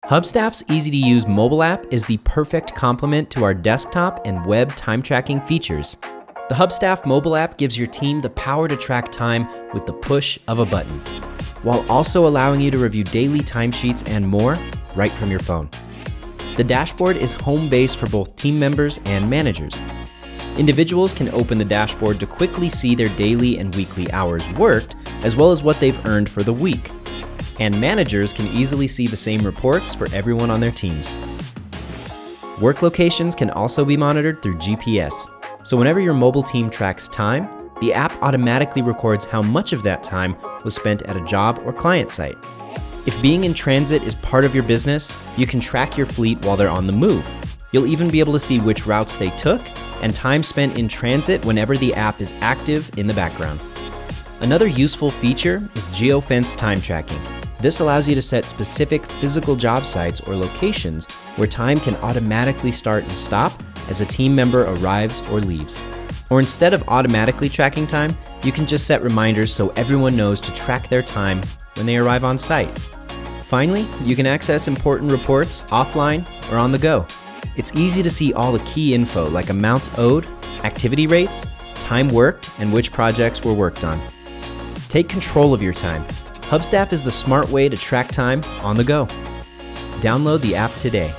Hubstaff's easy-to-use mobile app is the perfect complement to our desktop and web time tracking features. The Hubstaff mobile app gives your team the power to track time with the push of a button, while also allowing you to review daily timesheets and more right from your phone. The dashboard is home base for both team members and managers. Individuals can open the dashboard to quickly see their daily and weekly hours worked, as well as what they've earned for the week. And managers can easily see the same reports for everyone on their teams. Work locations can also be monitored through GPS, so whenever your mobile team tracks time, the app automatically records how much of that time was spent at a job or client site. If being in transit is part of your business, you can track your fleet while they're on the move. You'll even be able to see which routes they took and time spent in transit whenever the app is active in the background. Another useful feature is geofence time tracking. This allows you to set specific physical job sites or locations where time can automatically start and stop as a team member arrives or leaves. Or instead of automatically tracking time, you can just set reminders so everyone knows to track their time when they arrive on site. Finally, you can access important reports offline or on the go. It's easy to see all the key info like amounts owed, activity rates, time worked, and which projects were worked on. Take control of your time. Hubstaff is the smart way to track time on the go. Download the app today.